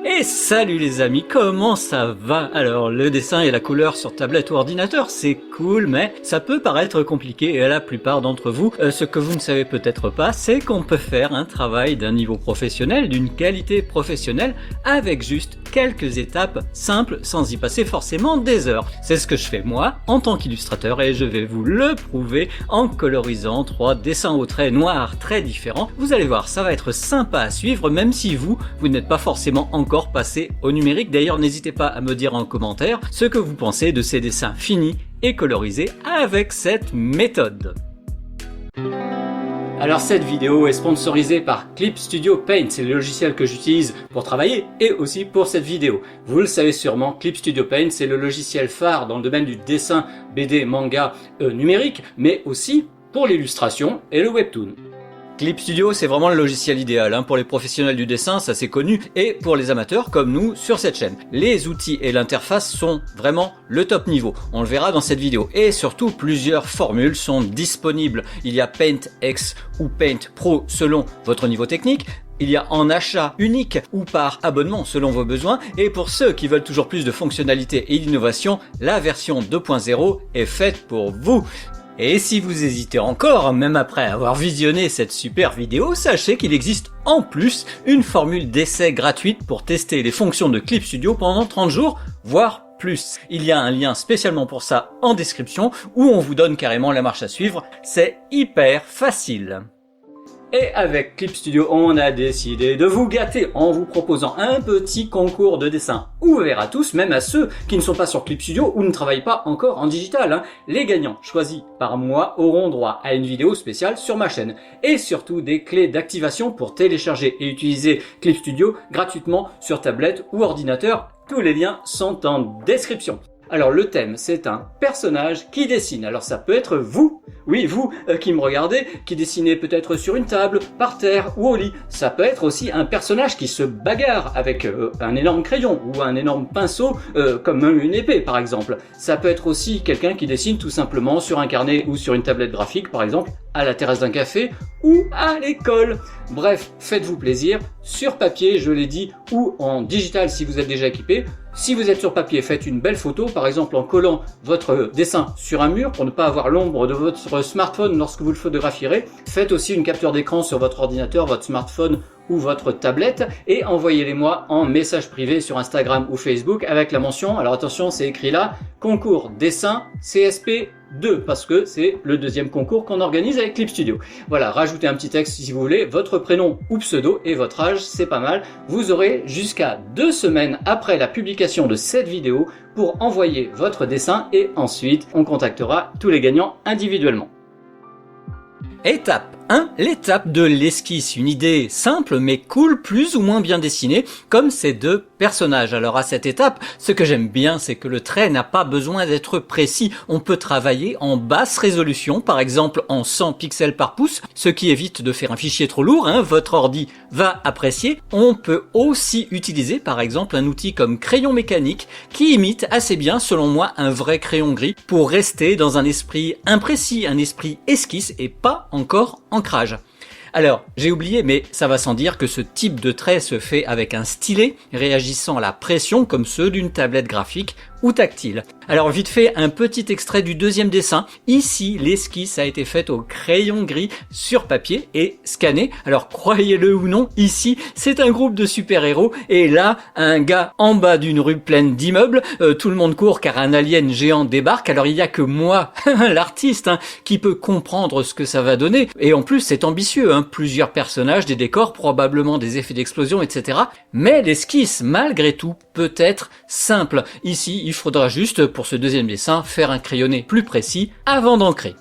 Et salut les amis, comment ça va? Alors le dessin et la couleur sur tablette ou ordinateur, c'est cool, mais ça peut paraître compliqué et à la plupart d'entre vous, ce que vous ne savez peut-être pas, c'est qu'on peut faire un travail d'un niveau professionnel, d'une qualité professionnelle, avec juste quelques étapes simples sans y passer forcément des heures. C'est ce que je fais moi en tant qu'illustrateur et je vais vous le prouver en colorisant 3 dessins au trait noir très différents. Vous allez voir, ça va être sympa à suivre même si vous n'êtes pas forcément encore passé au numérique. D'ailleurs, n'hésitez pas à me dire en commentaire ce que vous pensez de ces dessins finis et colorisés avec cette méthode. Alors cette vidéo est sponsorisée par Clip Studio Paint, c'est le logiciel que j'utilise pour travailler et aussi pour cette vidéo. Vous le savez sûrement, Clip Studio Paint c'est le logiciel phare dans le domaine du dessin BD, manga numérique, mais aussi pour l'illustration et le webtoon. Clip Studio, c'est vraiment le logiciel idéal pour les professionnels du dessin, ça c'est connu, et pour les amateurs comme nous sur cette chaîne. Les outils et l'interface sont vraiment le top niveau, on le verra dans cette vidéo. Et surtout, plusieurs formules sont disponibles. Il y a Paint X ou Paint Pro selon votre niveau technique. Il y a en achat unique ou par abonnement selon vos besoins. Et pour ceux qui veulent toujours plus de fonctionnalités et d'innovation, la version 2.0 est faite pour vous. Et si vous hésitez encore, même après avoir visionné cette super vidéo, sachez qu'il existe en plus une formule d'essai gratuite pour tester les fonctions de Clip Studio pendant 30 jours, voire plus. Il y a un lien spécialement pour ça en description où on vous donne carrément la marche à suivre. C'est hyper facile. Et avec Clip Studio, on a décidé de vous gâter en vous proposant un petit concours de dessin ouvert à tous, même à ceux qui ne sont pas sur Clip Studio ou ne travaillent pas encore en digital. Les gagnants choisis par moi auront droit à une vidéo spéciale sur ma chaîne et surtout des clés d'activation pour télécharger et utiliser Clip Studio gratuitement sur tablette ou ordinateur. Tous les liens sont en description. Alors le thème, c'est un personnage qui dessine. Alors ça peut être vous, oui vous qui me regardez, qui dessinez peut-être sur une table, par terre ou au lit. Ça peut être aussi un personnage qui se bagarre avec un énorme crayon ou un énorme pinceau comme une épée par exemple. Ça peut être aussi quelqu'un qui dessine tout simplement sur un carnet ou sur une tablette graphique par exemple, à la terrasse d'un café ou à l'école. Bref, faites-vous plaisir, sur papier je l'ai dit, ou en digital si vous êtes déjà équipé. Si vous êtes sur papier, faites une belle photo, par exemple en collant votre dessin sur un mur pour ne pas avoir l'ombre de votre smartphone lorsque vous le photographierez. Faites aussi une capture d'écran sur votre ordinateur, votre smartphone ou votre tablette et envoyez-les-moi en message privé sur Instagram ou Facebook avec la mention, alors attention c'est écrit là, concours dessin CSP 2 parce que c'est le deuxième concours qu'on organise avec Clip Studio. Voilà, rajoutez un petit texte si vous voulez, votre prénom ou pseudo et votre âge, c'est pas mal. Vous aurez jusqu'à 2 semaines après la publication de cette vidéo pour envoyer votre dessin et ensuite on contactera tous les gagnants individuellement. Étape 1, l'étape de l'esquisse, une idée simple mais cool, plus ou moins bien dessinée, comme ces deux personnages. Alors à cette étape, ce que j'aime bien, c'est que le trait n'a pas besoin d'être précis. On peut travailler en basse résolution, par exemple en 100 pixels par pouce, ce qui évite de faire un fichier trop lourd, votre ordi va apprécier. On peut aussi utiliser par exemple un outil comme crayon mécanique, qui imite assez bien, selon moi, un vrai crayon gris, pour rester dans un esprit imprécis, un esprit esquisse et pas encore ancrage. Alors, j'ai oublié, mais ça va sans dire que ce type de trait se fait avec un stylet réagissant à la pression comme ceux d'une tablette graphique ou tactile. Alors vite fait, un petit extrait du deuxième dessin. Ici, l'esquisse a été faite au crayon gris sur papier et scanné. Alors croyez-le ou non, ici, c'est un groupe de super-héros et là, un gars en bas d'une rue pleine d'immeubles. Tout le monde court car un alien géant débarque. Alors il n'y a que moi, l'artiste, qui peut comprendre ce que ça va donner. Et en plus, c'est ambitieux, plusieurs personnages, des décors, probablement des effets d'explosion, etc. Mais l'esquisse, malgré tout, peut être simple. Ici, il faudra juste, pour ce deuxième dessin, faire un crayonné plus précis avant d'ancrer.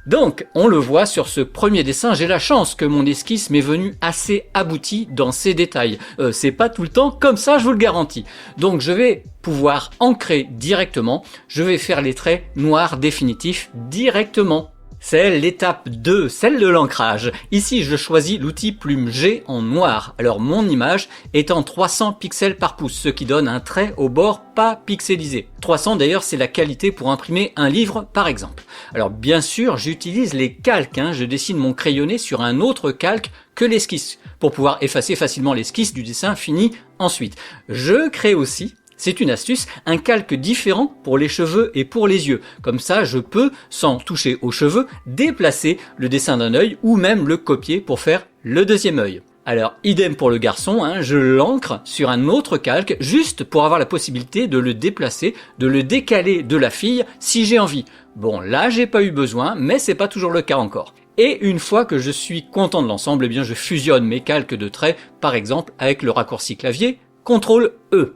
Donc, on le voit sur ce premier dessin, j'ai la chance que mon esquisse m'est venue assez aboutie dans ses détails. C'est pas tout le temps comme ça, je vous le garantis. Donc, je vais pouvoir ancrer directement. Je vais faire les traits noirs définitifs directement. C'est l'étape 2, celle de l'ancrage. Ici, je choisis l'outil Plume G en noir. Alors, mon image est en 300 pixels par pouce, ce qui donne un trait au bord pas pixelisé. 300 d'ailleurs, c'est la qualité pour imprimer un livre, par exemple. Alors, bien sûr, j'utilise les calques. Je dessine mon crayonné sur un autre calque que l'esquisse, pour pouvoir effacer facilement l'esquisse du dessin fini ensuite. Je crée aussi, c'est une astuce, un calque différent pour les cheveux et pour les yeux. Comme ça, je peux, sans toucher aux cheveux, déplacer le dessin d'un œil ou même le copier pour faire le deuxième œil. Alors, idem pour le garçon, je l'ancre sur un autre calque juste pour avoir la possibilité de le déplacer, de le décaler de la fille si j'ai envie. Bon, là, j'ai pas eu besoin, mais c'est pas toujours le cas encore. Et une fois que je suis content de l'ensemble, eh bien, je fusionne mes calques de traits, par exemple, avec le raccourci clavier, CTRL-E.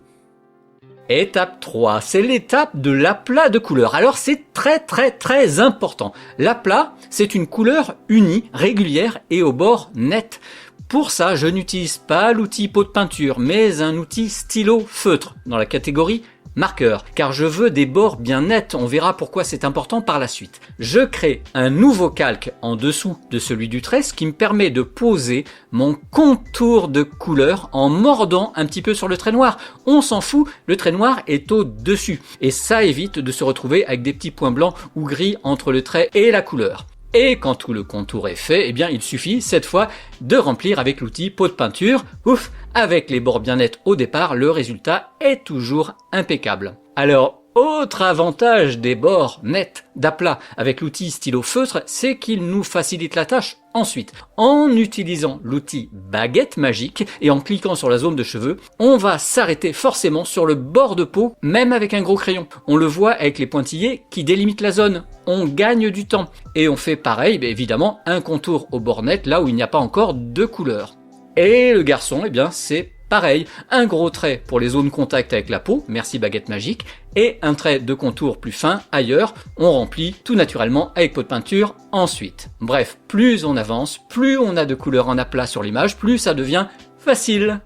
Étape 3, c'est l'étape de l'aplat de couleur. Alors c'est très important. L'aplat, c'est une couleur unie, régulière et au bord net. Pour ça, je n'utilise pas l'outil pot de peinture, mais un outil stylo feutre dans la catégorie marqueur, car je veux des bords bien nets. On verra pourquoi c'est important par la suite. Je crée un nouveau calque en dessous de celui du trait, ce qui me permet de poser mon contour de couleur en mordant un petit peu sur le trait noir. On s'en fout, le trait noir est au-dessus. Et ça évite de se retrouver avec des petits points blancs ou gris entre le trait et la couleur. Et quand tout le contour est fait, eh bien il suffit cette fois de remplir avec l'outil pot de peinture. Ouf, avec les bords bien nets au départ, le résultat est toujours impeccable. Alors, autre avantage des bords nets d'aplat avec l'outil stylo feutre, c'est qu'il nous facilite la tâche ensuite. En utilisant l'outil baguette magique et en cliquant sur la zone de cheveux, on va s'arrêter forcément sur le bord de peau, même avec un gros crayon. On le voit avec les pointillés qui délimitent la zone. On gagne du temps. Et on fait pareil, évidemment, un contour au bord net là où il n'y a pas encore de couleur. Et le garçon, eh bien, c'est pareil, un gros trait pour les zones contact avec la peau, merci baguette magique, et un trait de contour plus fin ailleurs, on remplit tout naturellement avec pot de peinture ensuite. Bref, plus on avance, plus on a de couleurs en aplat sur l'image, plus ça devient facile.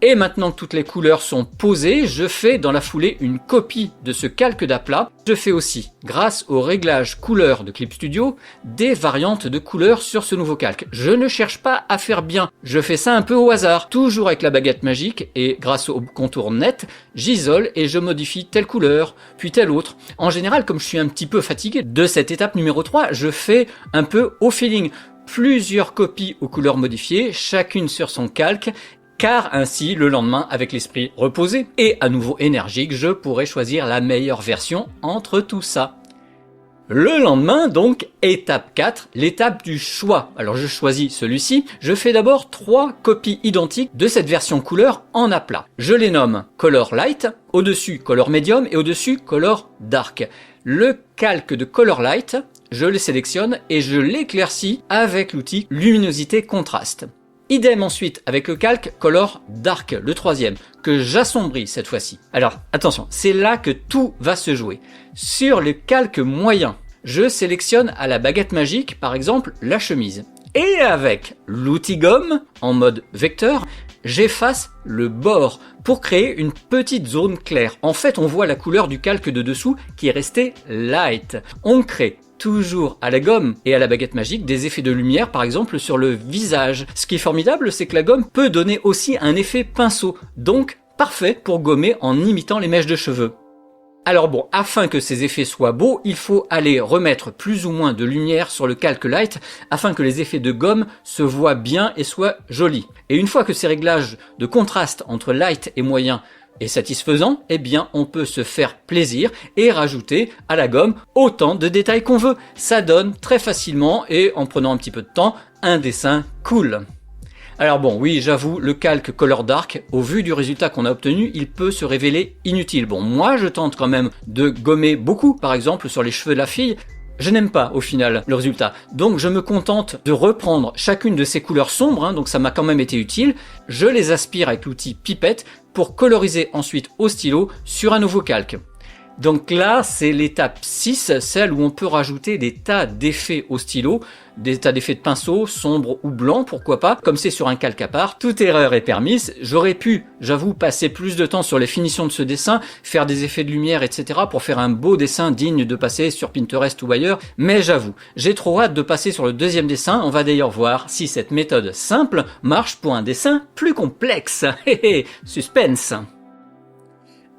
Et maintenant que toutes les couleurs sont posées, je fais dans la foulée une copie de ce calque d'aplat. Je fais aussi, grâce au réglage couleur de Clip Studio, des variantes de couleurs sur ce nouveau calque. Je ne cherche pas à faire bien, je fais ça un peu au hasard, toujours avec la baguette magique, et grâce au contour net, j'isole et je modifie telle couleur, puis telle autre. En général, comme je suis un petit peu fatigué de cette étape numéro 3, je fais un peu au feeling. Plusieurs copies aux couleurs modifiées, chacune sur son calque, car ainsi, le lendemain, avec l'esprit reposé et à nouveau énergique, je pourrai choisir la meilleure version entre tout ça. Le lendemain, donc, étape 4, l'étape du choix. Alors je choisis celui-ci. Je fais d'abord 3 copies identiques de cette version couleur en aplat. Je les nomme Color Light, au-dessus Color Medium et au-dessus Color Dark. Le calque de Color Light, je le sélectionne et je l'éclaircis avec l'outil Luminosité Contraste. Idem ensuite avec le calque Color Dark, le troisième, que j'assombris cette fois-ci. Alors attention, c'est là que tout va se jouer. Sur le calque moyen, je sélectionne à la baguette magique, par exemple, la chemise. Et avec l'outil gomme, en mode vecteur, j'efface le bord pour créer une petite zone claire. En fait, on voit la couleur du calque de dessous qui est resté light. On crée toujours à la gomme et à la baguette magique des effets de lumière, par exemple sur le visage. Ce qui est formidable, c'est que la gomme peut donner aussi un effet pinceau, donc parfait pour gommer en imitant les mèches de cheveux. Alors bon, afin que ces effets soient beaux, il faut aller remettre plus ou moins de lumière sur le calque light afin que les effets de gomme se voient bien et soient jolis. Et une fois que ces réglages de contraste entre light et moyen est satisfaisant, eh bien on peut se faire plaisir et rajouter à la gomme autant de détails qu'on veut. Ça donne très facilement et en prenant un petit peu de temps, un dessin cool. Alors bon, oui, j'avoue, le calque Color Dark, au vu du résultat qu'on a obtenu, il peut se révéler inutile. Bon, moi je tente quand même de gommer beaucoup, par exemple sur les cheveux de la fille. Je n'aime pas au final le résultat, donc je me contente de reprendre chacune de ces couleurs sombres, donc ça m'a quand même été utile. Je les aspire avec l'outil pipette pour coloriser ensuite au stylo sur un nouveau calque. Donc là, c'est l'étape 6, celle où on peut rajouter des tas d'effets au stylo, des tas d'effets de pinceau, sombre ou blanc, pourquoi pas, comme c'est sur un calque à part, toute erreur est permise. J'aurais pu, j'avoue, passer plus de temps sur les finitions de ce dessin, faire des effets de lumière, etc. pour faire un beau dessin digne de passer sur Pinterest ou ailleurs, mais j'avoue, j'ai trop hâte de passer sur le deuxième dessin. On va d'ailleurs voir si cette méthode simple marche pour un dessin plus complexe. Suspense.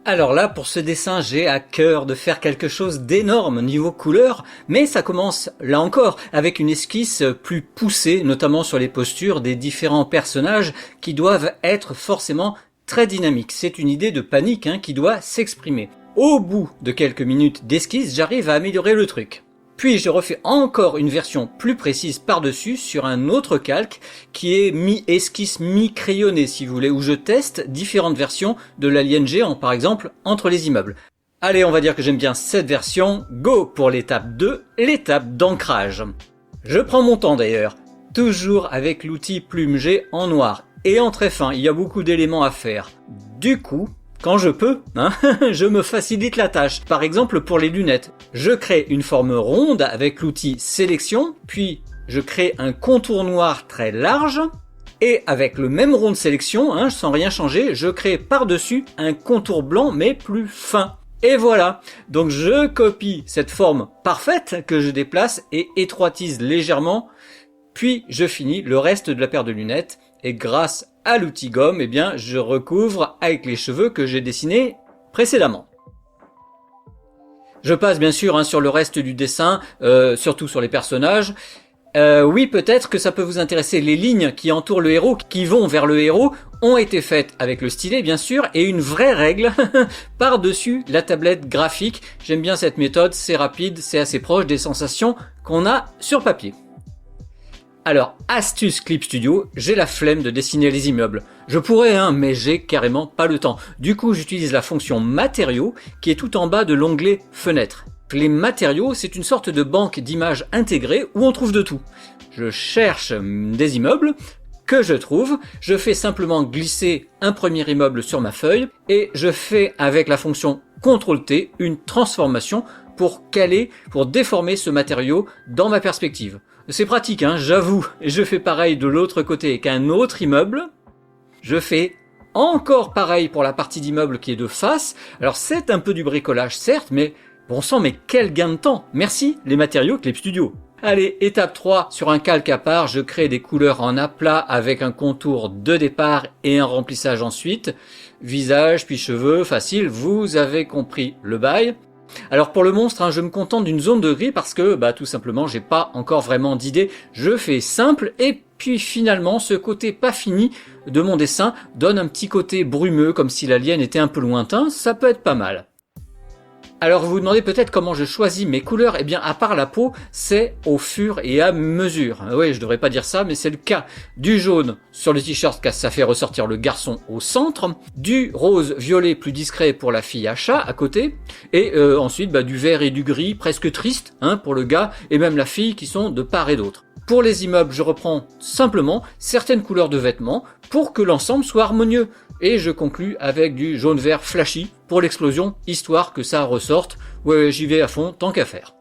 Alors là, pour ce dessin, j'ai à cœur de faire quelque chose d'énorme niveau couleur, mais ça commence, là encore, avec une esquisse plus poussée, notamment sur les postures des différents personnages qui doivent être forcément très dynamique. C'est une idée de panique qui doit s'exprimer. Au bout de quelques minutes d'esquisse, j'arrive à améliorer le truc. Puis je refais encore une version plus précise par-dessus sur un autre calque qui est mi-esquisse, mi-crayonné si vous voulez, où je teste différentes versions de l'alien géant, par exemple, entre les immeubles. Allez, on va dire que j'aime bien cette version. Go pour l'étape 2, l'étape d'ancrage. Je prends mon temps d'ailleurs, toujours avec l'outil Plume G en noir et en très fin, il y a beaucoup d'éléments à faire. Du coup, quand je peux, je me facilite la tâche. Par exemple pour les lunettes, je crée une forme ronde avec l'outil sélection, puis je crée un contour noir très large, et avec le même rond de sélection, sans rien changer, je crée par-dessus un contour blanc mais plus fin. Et voilà, donc je copie cette forme parfaite que je déplace et étroitise légèrement, puis je finis le reste de la paire de lunettes, et grâce à l'outil gomme, je recouvre avec les cheveux que j'ai dessinés précédemment. Je passe bien sûr sur le reste du dessin, surtout sur les personnages. Oui, peut-être que ça peut vous intéresser. Les lignes qui entourent le héros, qui vont vers le héros, ont été faites avec le stylet bien sûr, et une vraie règle par-dessus la tablette graphique. J'aime bien cette méthode, c'est rapide, c'est assez proche des sensations qu'on a sur papier. Alors, astuce Clip Studio, j'ai la flemme de dessiner les immeubles. Je pourrais, mais j'ai carrément pas le temps. Du coup, j'utilise la fonction matériaux qui est tout en bas de l'onglet fenêtre. Les matériaux, c'est une sorte de banque d'images intégrée où on trouve de tout. Je cherche des immeubles que je trouve, je fais simplement glisser un premier immeuble sur ma feuille et je fais avec la fonction CTRL-T une transformation pour caler, pour déformer ce matériau dans ma perspective. C'est pratique, j'avoue. Je fais pareil de l'autre côté avec un autre immeuble. Je fais encore pareil pour la partie d'immeuble qui est de face. Alors c'est un peu du bricolage certes, mais bon sang, mais quel gain de temps. Merci les matériaux Clip Studio. Allez, étape 3, sur un calque à part, je crée des couleurs en aplat avec un contour de départ et un remplissage ensuite. Visage, puis cheveux, facile, vous avez compris le bail. Alors pour le monstre, je me contente d'une zone de gris parce que tout simplement j'ai pas encore vraiment d'idée. Je fais simple et puis finalement ce côté pas fini de mon dessin donne un petit côté brumeux comme si l'alien était un peu lointain, ça peut être pas mal. Alors vous vous demandez peut-être comment je choisis mes couleurs, à part la peau, c'est au fur et à mesure. Oui, je devrais pas dire ça, mais c'est le cas. Du jaune sur le t-shirt, car ça fait ressortir le garçon au centre, du rose violet plus discret pour la fille à chat à côté, et ensuite du vert et du gris presque triste pour le gars, et même la fille qui sont de part et d'autre. Pour les immeubles, je reprends simplement certaines couleurs de vêtements pour que l'ensemble soit harmonieux. Et je conclus avec du jaune-vert flashy pour l'explosion, histoire que ça ressorte. Ouais, j'y vais à fond, tant qu'à faire.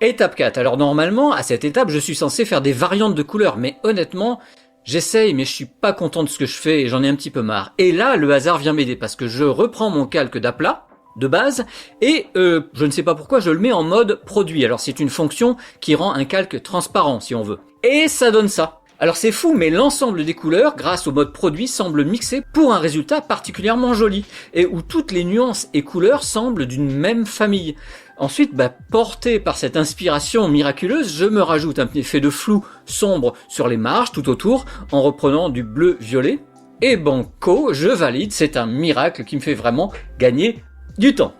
Étape 4. Alors normalement, à cette étape, je suis censé faire des variantes de couleurs, mais honnêtement, j'essaye, mais je suis pas content de ce que je fais et j'en ai un petit peu marre. Et là, le hasard vient m'aider parce que je reprends mon calque d'aplat de base et je ne sais pas pourquoi je le mets en mode produit. Alors c'est une fonction qui rend un calque transparent si on veut. Et ça donne ça. Alors c'est fou, mais l'ensemble des couleurs, grâce au mode produit, semble mixé pour un résultat particulièrement joli, et où toutes les nuances et couleurs semblent d'une même famille. Ensuite, porté par cette inspiration miraculeuse, je me rajoute un effet de flou sombre sur les marges tout autour, en reprenant du bleu-violet, et banco, je valide, c'est un miracle qui me fait vraiment gagner du temps.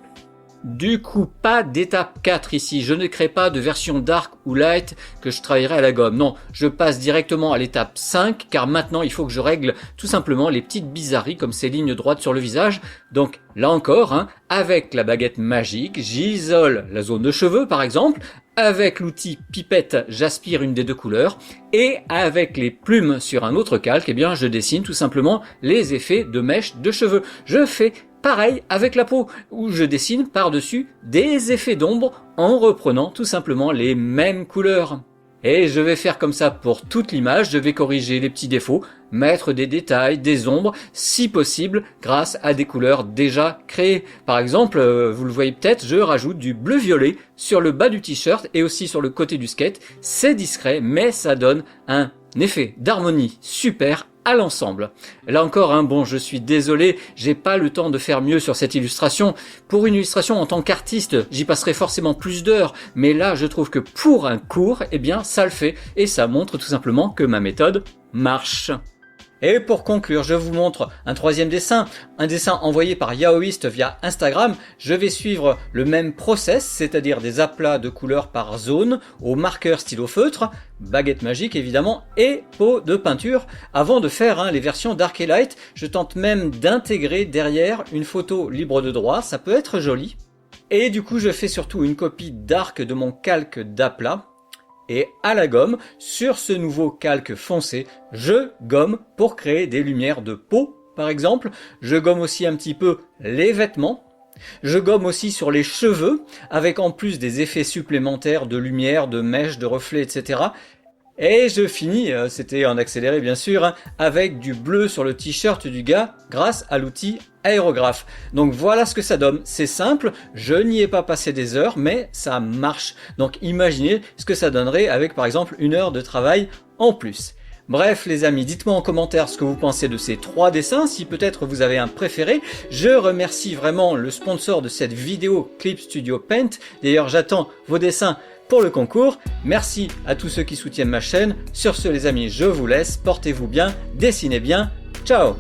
Du coup, pas d'étape 4 ici, je ne crée pas de version dark ou light que je travaillerai à la gomme. Non, je passe directement à l'étape 5 car maintenant il faut que je règle tout simplement les petites bizarreries comme ces lignes droites sur le visage. Donc là encore, avec la baguette magique, j'isole la zone de cheveux par exemple. Avec l'outil pipette, j'aspire une des deux couleurs et avec les plumes sur un autre calque, je dessine tout simplement les effets de mèches de cheveux. Je fais pareil avec la peau, où je dessine par-dessus des effets d'ombre en reprenant tout simplement les mêmes couleurs. Et je vais faire comme ça pour toute l'image, je vais corriger les petits défauts, mettre des détails, des ombres, si possible, grâce à des couleurs déjà créées. Par exemple, vous le voyez peut-être, je rajoute du bleu-violet sur le bas du t-shirt et aussi sur le côté du skate. C'est discret, mais ça donne un effet d'harmonie super à l'ensemble. Là encore, je suis désolé, j'ai pas le temps de faire mieux sur cette illustration. Pour une illustration en tant qu'artiste, j'y passerai forcément plus d'heures, mais là je trouve que pour un cours, ça le fait, et ça montre tout simplement que ma méthode marche. Et pour conclure, je vous montre un troisième dessin, un dessin envoyé par Yaoist via Instagram. Je vais suivre le même process, c'est-à-dire des aplats de couleurs par zone, au marqueur stylo feutre, baguette magique évidemment, et pot de peinture, avant de faire les versions Dark et Light. Je tente même d'intégrer derrière une photo libre de droit, ça peut être joli. Et du coup, je fais surtout une copie Dark de mon calque d'aplat. Et à la gomme, sur ce nouveau calque foncé, je gomme pour créer des lumières de peau, par exemple. Je gomme aussi un petit peu les vêtements. Je gomme aussi sur les cheveux, avec en plus des effets supplémentaires de lumière, de mèches, de reflets, etc. Et je finis, c'était en accéléré bien sûr, avec du bleu sur le t-shirt du gars grâce à l'outil aérographe. Donc voilà ce que ça donne, c'est simple, je n'y ai pas passé des heures, mais ça marche. Donc imaginez ce que ça donnerait avec par exemple 1 heure de travail en plus. Bref les amis, dites-moi en commentaire ce que vous pensez de ces 3 dessins, si peut-être vous avez un préféré. Je remercie vraiment le sponsor de cette vidéo, Clip Studio Paint. D'ailleurs j'attends vos dessins pour le concours. Merci à tous ceux qui soutiennent ma chaîne. Sur ce les amis, je vous laisse, portez-vous bien, dessinez bien, ciao!